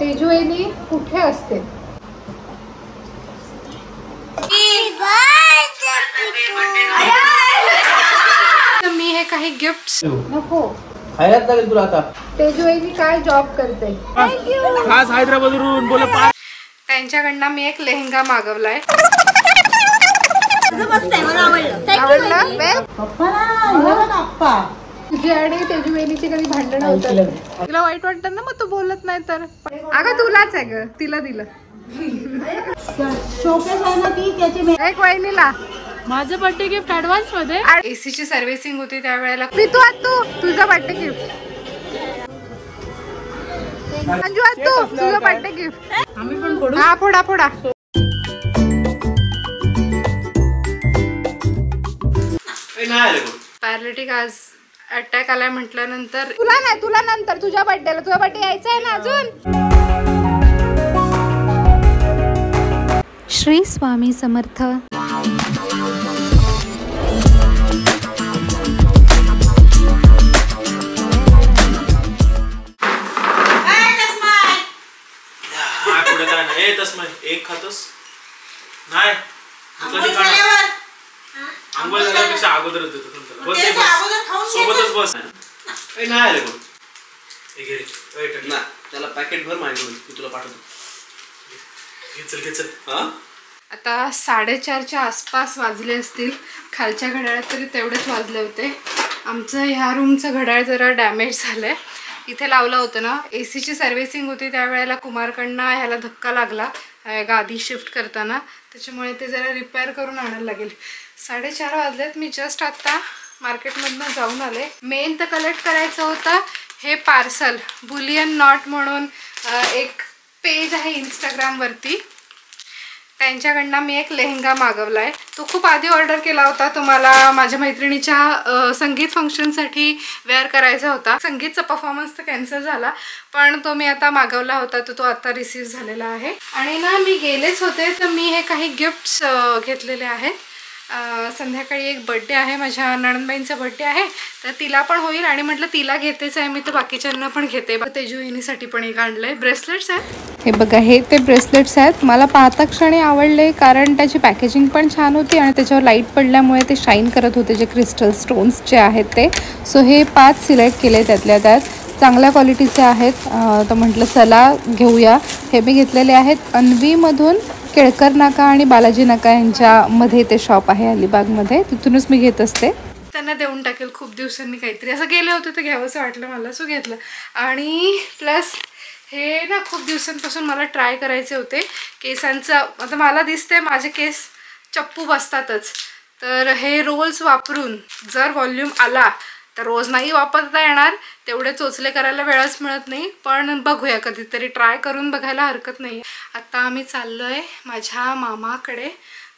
तेजूवेली कुठे असते? मी हे काही गिफ्ट नको खायलाच लागेल तुला आता. तेजूवेली काय जॉब करते? खास हैदराबादवरून बोल. त्यांच्याकडनं मी एक लेहंगा मागवलाय. तुझी आणि तेजूवेलीची कधी भांडण होतात? तुला वाईट वाटतं ना मग तू बोलत नाही तर. अगं तुलाच आहे ग, तिला दिलं. एक वहिनीला माझं बर्थडे गिफ्ट ऍडव्हान्स मध्ये. एसीची सर्व्हिसिंग होती त्यावेळेला. तू तुझं बर्थडे गिफ्ट. अंजू तू तुझं बर्थडे गिफ्ट. आम्ही पण फोडू. हा फोडा फोडा. पॅरालिटिक आज अटॅक आलाय म्हटल्यानंतर तुला नाही, तुला नंतर तुझ्या बर्थडेला. तुझा बर्थडे यायचा आहे ना अजून. श्री स्वामी समर्थ. एक खातोस नाही आंघोळ झाल्यापेक्षा अगोदरच देतो. बस सोबतच बस. नाही आले बघ त्याला पॅकेट भर माझ्याकडून मी तुला पाठवतो. आता 4:30च्या आसपास वाजले असतील. खालच्या घड्याळात तरी तेवढेच वाजले होते. आमचं ह्या रूमचं घड्याळ जरा डॅमेज झालंय. इथे लावलं होतं ना, एसीची सर्व्हिसिंग होती त्यावेळेला कुमारकडनं ह्याला धक्का लागला गादी शिफ्ट करताना, त्याच्यामुळे ते जरा रिपेअर करून आणायला लागेल. 4:30 वाजलेत. मी जस्ट आत्ता मार्केटमधनं जाऊन आले. मेन तर कलेक्ट करायचं होतं हे पार्सल. बुलियन नॉट म्हणून एक पेज आहे इंस्टाग्रामवरती, त्यांच्याकडनं मी एक लेहंगा मागवलाय. तो खूप आधी ऑर्डर केला होता. तो मला माझ्या मैत्रिणीच्या संगीत फंक्शनसाठी वेअर करायचा होता. संगीतचा परफॉर्मन्स तर कॅन्सल झाला, पण तो मी आता मागवला होता. तो आता रिसीव झालेला आहे. आणि ना मी गेलेच होते तर मी हे काही गिफ्ट्स घेतलेले आहेत. संध्याकाळी एक बर्थडे आहे, माझ्या नणंदबाईंचा बर्थडे आहे, तर तिला पण होईल आणि म्हटलं तिला घेतेच आहे मी तर बाकीच्यांना पण घेते. तेजूहिनीसाठी पण एक आणलंय. ब्रेसलेट्स आहेत. हे बघा, हे ते ब्रेसलेट्स आहेत. मला पाहता क्षणी आवडले कारण त्याची पॅकेजिंग पण छान होती आणि त्याच्यावर लाईट पडल्यामुळे ते शाईन करत होते, जे क्रिस्टल स्टोन्स जे आहेत ते. सो हे 5 सिलेक्ट केले, त्यातल्या त्यात चांगल्या क्वालिटीचे आहेत. तर म्हटलं चला घेऊया. हे मी घेतलेले आहेत अन्वीमधून. केळकर नाका आणि बालाजी नाका यांच्यामध्ये ते शॉप आहे अलिबागमध्ये, तिथूनच मी घेत असते. त्यांना देऊन टाकेल. खूप दिवसांनी काहीतरी असं गेले होते तर घ्यावंसं वाटलं मला, सो घेतलं. आणि प्लस हे ना खूप दिवसांपासून मला ट्राय करायचे होते केसांचं. आता मला दिसते माझे केस चप्पू बसतातच, तर हे रोल्स वापरून जर व्हॉल्यूम आला तर रोज नाही वापरता येणार, तेवढे चोचले करायला वेळच मिळत नाही, पण बघूया कधीतरी ट्राय करून बघायला हरकत नाही. आता आम्ही चाललो आहे माझ्या मामाकडे.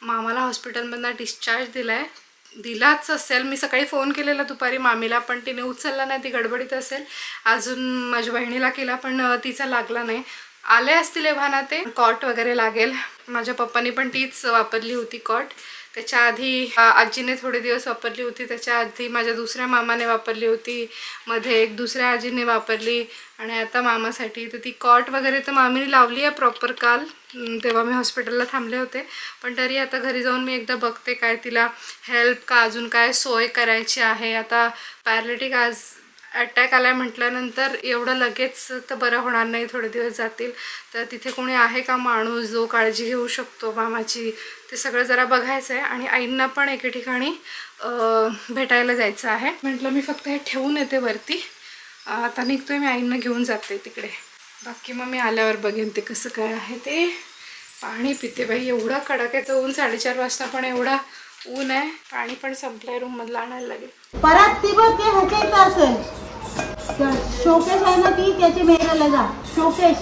मामाला हॉस्पिटलमधनं डिस्चार्ज दिलाच असेल. मी सकाळी फोन केलेला दुपारी मामीला, पण तिने उचलला नाही, ती गडबडीत असेल. अजून माझ्या बहिणीला केला पण तिचा लागला नाही. आले असतील एव्हाना ते. कॉट वगैरे लागेल. माझ्या पप्पानी पण तीच वापरली होती कॉट. त्याच्या आधी आजीने थोडे दिवस वापरली होती, त्याच्या आधी माझ्या दुसऱ्या मामाने वापरली होती, मध्ये एक दुसऱ्या आजीने वापरली, आणि आता मामासाठी. तर ती कॉट वगैरे तर मामीने लावली आहे प्रॉपर काल, तेव्हा मी हॉस्पिटलला थांबले होते. पण तरी आता घरी जाऊन मी एकदा बघते काय तिला हेल्प का अजून काय सोय करायची आहे. आता पॅरालिटिक आज अटॅक आलाय म्हटल्यानंतर एवढं लगेच तर बरं होणार नाही, थोडे दिवस जातील. तर तिथे कोणी आहे का माणूस जो काळजी घेऊ शकतो मामाची, ते सगळं जरा बघायचं आहे. आणि आईंना पण एके ठिकाणी भेटायला जायचं आहे. म्हटलं मी फक्त हे ठेवून येते वरती. आता निघतोय मी, आईंना घेऊन जाते तिकडे. बाकी मग मी आल्यावर बघेन ते कसं काय आहे ते. पाणी पिते बाई, एवढा कडाक्याचं ऊन. 4:30 वाजता पण एवढा ऊन आहे. पाणी पण संपलंय, रूम मधलं आणायला लागेल. परत ती बघ ते ह्याच्या असेल शोकेस आहे ना, ती त्याची मेहराला जा. शोकेस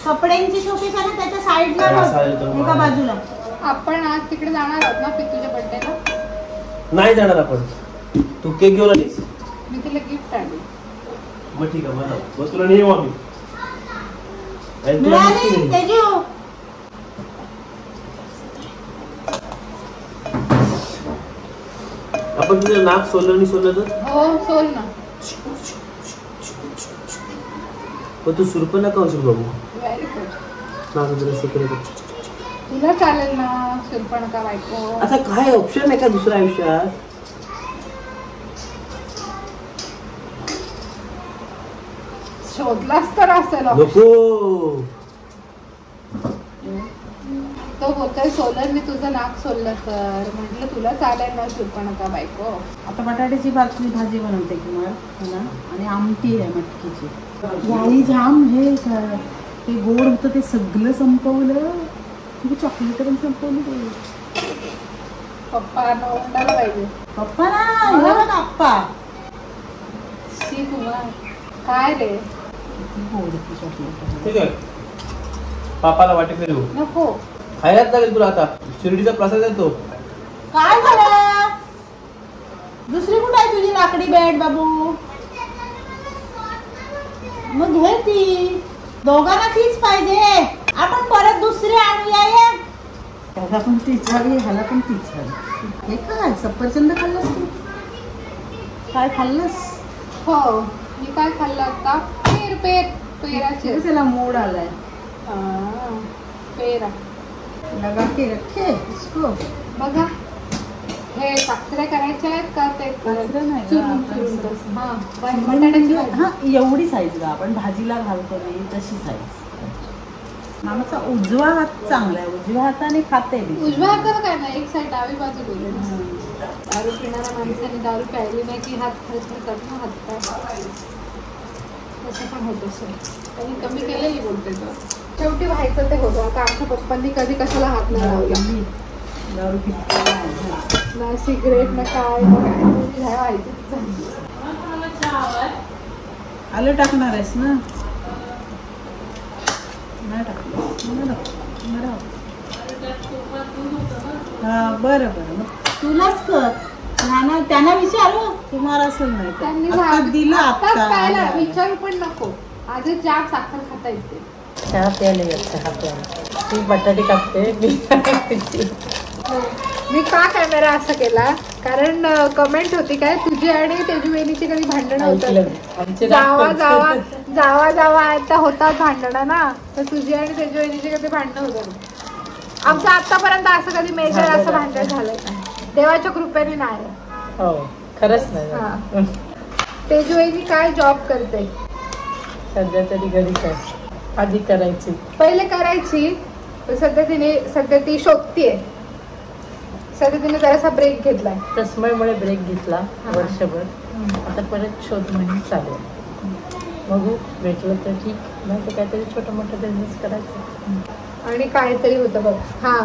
कपड्यांची शोकेस आहे ना, त्याच्या साईडला एका बाजूला. आपण आज तिकडे जाणार आहोत ना पितूच्या बर्थडेला? नाही जाणार आपण. तू केक घेऊन आलीस? मी तिला गिफ्ट आणली. मग ठीक आहे, मला बस तुला नेऊ आम्ही. आपण तुझं नाक सोललं नाही सोललं तर? हो सोल ना. पण तू सुरपण नका होशील बाबू. तुला चालेल ना शूर्पणखा बायको. आता काय ऑप्शन आहे का दुसऱ्या आयुष्यात? शोधलाच तर असेल नको. तो बोलतोय सोलर मी तुझं नाक सोललं तर म्हटलं तुला चालेल ना शूर्पणखा बायको. आता बटाट्याची भाजी बनवते की मला आणि आमटी आहे मटकीची. वाळी जाम हे गोड होतं ते सगळं संपवलं. तुम्ही चॉकलेट पण संपवली. पप्पा ओरडायला पाहिजे. पप्पा ना आप्पा शी कुमार काय रे ठीक आहे पापाला वाटेत देऊ नको. खायलाच लागेल तुला आता. शिर्डीचा प्रसाद आहे तो. काय झालं? दुसरी कुठे आहे तुझी लाकडी बॅट बाबू? मग घे ती. दोघांना तीच पाहिजे. आपण परत दुसरी आणूया. त्याला पण तीच हवी ह्याला पण तीच हवी. हे काय सफरचंद खाल्लंस तू? काय खाल्लंस? हो मी काय खाल्लं आता पेराचे. त्याला मोड आलाय. पेरा लगा के रखे इसको. बघा हे साखरे करायचे आहेत का ते साखरे नाही. चुरून तसं. हा बटाट्याची भाजी. हा एवढी साईज का आपण भाजीला घालतो नाही तशी साईज. मामाचा उजवा हात चांगला आहे. उजव्या हाताने खाते. उजव्या हाताला काय नाही एक साईड डावी बाजू बोलले ना. दारू पिणाऱ्या माणसाने दारू प्यायली नाही की हात थरथरतात ना हात पाय. तसं पण होत असेल. त्यांनी कमी केलेली बोलते तो. शेवटी व्हायचं ते होतं. आता आमच्या पप्पांनी कधी कशाला हात नाही लावला. दारू ना सिगरेट ना काय व्हायचं. आलं टाकणार आहेस ना? नाही टाकलं. हा बरं मग तुलाच कर. त्यांना विचारू तुम्हाला असेल नाही त्यांनी दिलं आता विचारू पण नको. आजच जाम साखर खाता येते. चहा प्यायला येत. चहा प्यायला ती बटाटे कापते. मी का कॅमेरा असा केला कारण कमेंट होती काय तुझी आणि तेजूवेणीची कधी भांडणं होतात. जावा आता होतात भांडणं ना. तर तुझी आणि तेजूवेणीची कधी भांडणं होतात. आमचं आतापर्यंत असं कधी मेजर असं भांडण झालंय देवाच्या कृपेने नाही. हो खरंच नाही. तेजूवेणी काय जॉब करते सध्या तरी घरीच आहे. आधी करायची पहिले करायची सध्या ती शोधतीये. सध्या तिने जरासा ब्रेक घेतलाय. तस्मयमुळे ब्रेक घेतला वर्षभर. आता परत शोध म्हणून चालू. बघू भेटलं तर ठीक. नाही तर काहीतरी छोटं मोठं बिझनेस करायचं. आणि काहीतरी होतं बघ. हा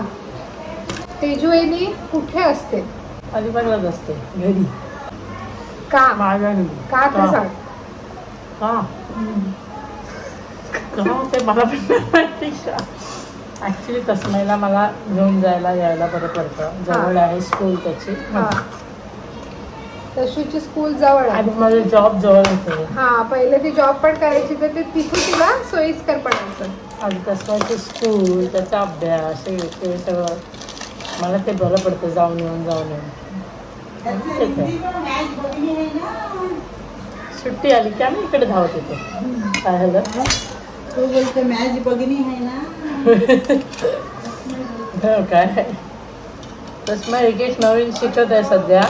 तेजूवेणी कुठे असते? अलिबागलाच असते घरी. का माझ्या घरी. का ते सांग. का ते मला पण माहिती. ऍक्च्युली तस्मयला मला घेऊन जायला यायला बरं पडतं. जवळ आहे स्कूल त्याची. तशीची स्कूल जवळ आहे आणि माझं जॉब जवळ होते. हा पहिले ती जॉब पण करायची तर ते तिथून तिला सोयीस्कर पडायचं. आणि तस्मयचं स्कूल त्याचा अभ्यास ते सगळं मला ते बरं पडतं. जाऊन येऊन सुट्टी आली की आम्ही इकडे धावत येतो. काय झालं तो बोलतो मॅच बघणी आहे ना. काय तस्मय एक नवीन शिकत आहे सध्या.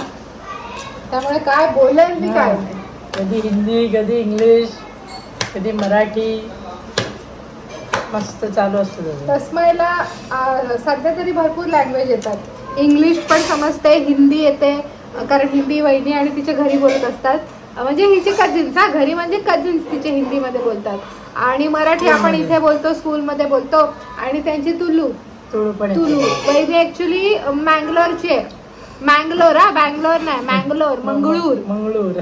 त्यामुळे काय बोलेल मी काय कधी हिंदी कधी इंग्लिश कधी मराठी मस्त चालू असतं. तस्मयला सध्या तरी भरपूर लँग्वेज येतात. इंग्लिश पण समजते हिंदी येते कारण हिंदी वहिनी आणि तिच्या घरी बोलत असतात. म्हणजे हिचे कझिन्स घरी म्हणजे कझिन्स तिचे हिंदीमध्ये बोलतात. आणि मराठी आपण इथे बोलतो स्कूलमध्ये बोलतो. आणि त्यांची तुलू वहिनी ऍक्च्युली मँगलोरची आहे. बँगलोर नाही मंगळूर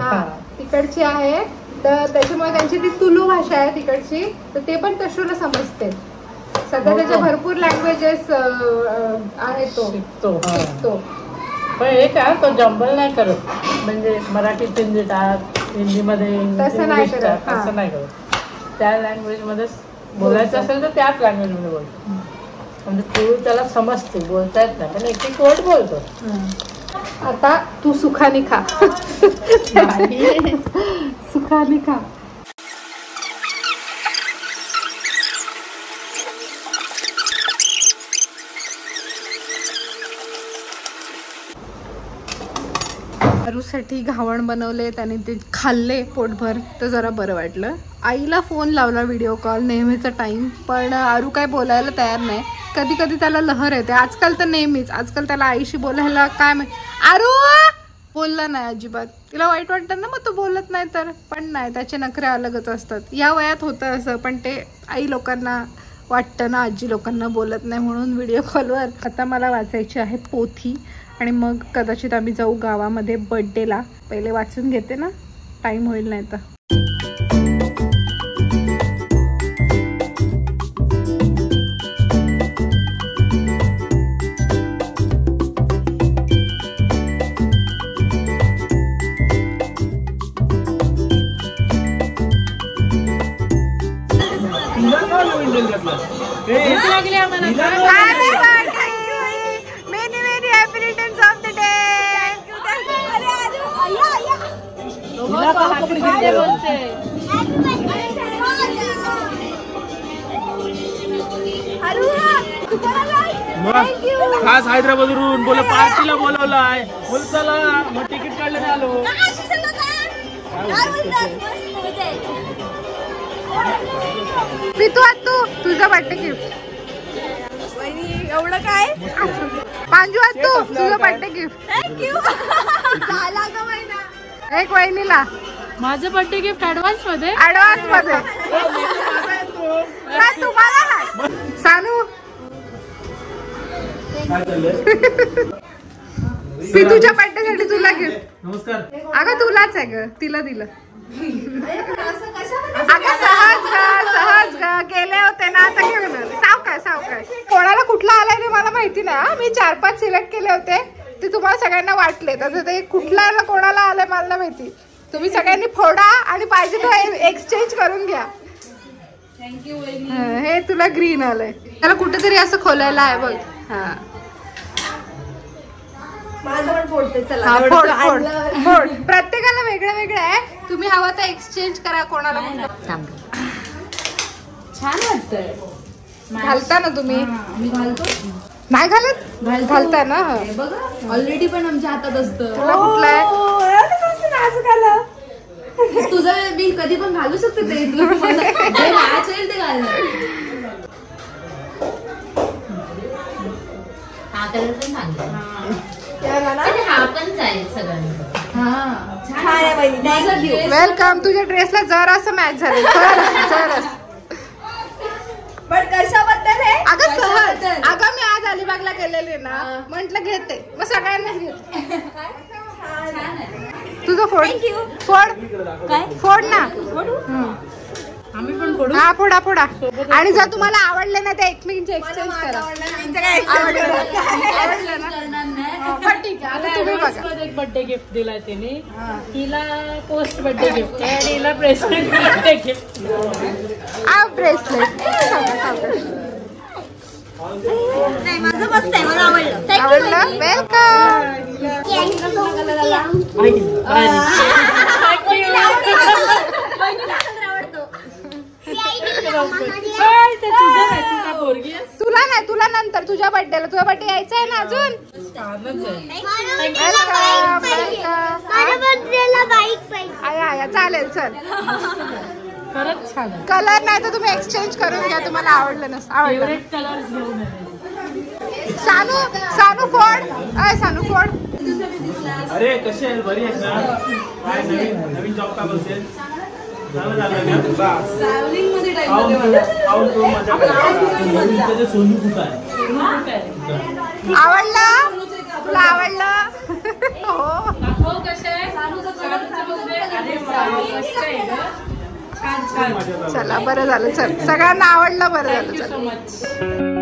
तिकडची आहे. तर त्याच्यामुळे त्यांची ती तुलू भाषा आहे तिकडची. तर ते पण तशूला समजते. सध्या त्याच्या भरपूर लँग्वेजेस आहेत तो शिकतो. पण हे काय तो जंबल नाही करत. म्हणजे मराठीत हिंदी टाक हिंदीमध्ये तसं नाही करत. असं नाही करत. त्या लँग्वेज मध्ये बोलायचं असेल तर त्याच लँग्वेज मध्ये बोलतो. म्हणजे तू त्याला समजते बोलता येत नाही पण एक वर्ड बोलतो. आता तू सुखाने खा. सुखाने खा. आरूसाठी घावण बनवले, त्याने ते खाल्ले पोटभर, तर जरा बरं वाटलं. आईला फोन लावला व्हिडिओ कॉल, नेहमीचा टाईम, पण आरू काय बोलायला तयार नाही. कधी कधी त्याला लहर येते, आजकाल तर नेहमीच. आजकाल त्याला आईशी बोलायला काय आरू बोलला नाही अजिबात. तिला वाईट वाटतं ना, मग तो बोलत नाही तर. पण नाही, त्याचे नखरे अलगच असतात. या वयात होतं असं, पण ते आई लोकांना वाटतं ना, आजी लोकांना बोलत नाही म्हणून व्हिडिओ कॉलवर. आता मला वाचायची आहे पोथी आणि मग कदाचित आम्ही जाऊ गावामध्ये बर्थडेला. पहिले वाचून घेते ना, टाईम होईल नाही तर. खास हैदराबादवरून बोला पार्टीला बोलवलाय. बोल चला, मग तिकीट काढलं आलो. पितू तू तुझं बर्थडे गिफ्ट. एवढं काय? पांजू तू तुझं बर्थडे गिफ्ट. थँक्यू. एक वहिनीला माझं बर्थडे गिफ्ट ऍडव्हान्स मध्ये. काय तुम्हाला नाही? सानू पितूच्या बर्थडे साठी तुला गिफ्ट. नमस्कार. अगं तुलाच आहे ग, तिला दिलं. अगं सहज ग गेले होते ना, आता घेऊन सावकाश. कोणाला कुठला आलाय ते मला माहिती नाही. मी 4-5 सिलेक्ट केले होते, ते तुम्हाला सगळ्यांना वाटले. तर ते कुठला कोणाला आलाय मला नाही माहिती. तुम्ही सगळ्यांनी फोडा आणि पाहिजे तर एक्सचेंज करून घ्या. थँक्यू. हे तुला ग्रीन आलंय, त्याला कुठेतरी असं खोलायला आहे बघ. हा माझं पण फोडते. चला फोड. प्रत्येकाला वेगळं वेगळं आहे. तुम्ही हवा तर एक्सचेंज करा कोणाला. छान वाटतंय. घालता ना तुम्ही? मी घालतो. नाही घालत? घालता ना. बघा ऑलरेडी पण आमच्या हातात असतं. तुला कुठला आहे? तुझं मी कधी पण घालू शकते ते. जे मॅच होईल ते घालणार. हा कलर पण चांगला. हा पण चालेल सगळ्यांना. हा छान आहे बहिणी. वेलकम. तुझ्या ड्रेसला जरासं मॅच झालं. जरास. पण कशाबद्दल आहे? अगं सहज. अगं मी आज अलिबागला गेलेले ना, म्हंटल घेते, मग सगळ्यांनाच घेते. तुझं फोड. फोड ना. आम्ही पण फोडू. हा फोडा. आणि जर तुम्हाला आवडले ना ते एकमेकींचे एक्सचेंज करा. आवडलं ना? पण ठीक आहे. आता तुम्ही बघा. एक बर्थडे गिफ्ट दिलाय त्याने. हिला पोस्ट बर्थडे गिफ्ट आहे आणि हिला ब्रेसलेट बर्थडे गिफ्ट. ब्रेसलेट. नाही माझं मस्त आहे, मला आवडलं. आवडलं? वेलकम. तुला नाही, तुला नंतर तुझ्या बर्थडेला. तुझा बर्थडे यायचा आहे ना अजून. चालेल चल. खरंच छान. कलर नाही तर तुम्ही एक्सचेंज करून घ्या. तुम्हाला आवडलं नसतं. आवडलं. कलर घेऊन सानू फोड. अरे कशी आहे? बरी आहे ना? काय नवीन जॉब का बसेल? सोनू कुठं आहे? आवडलं? तुला आवडलं? हो. कसे आहे? चला बरं झालं. चल सगळ्यांना आवडलं. बरं झालं. चल.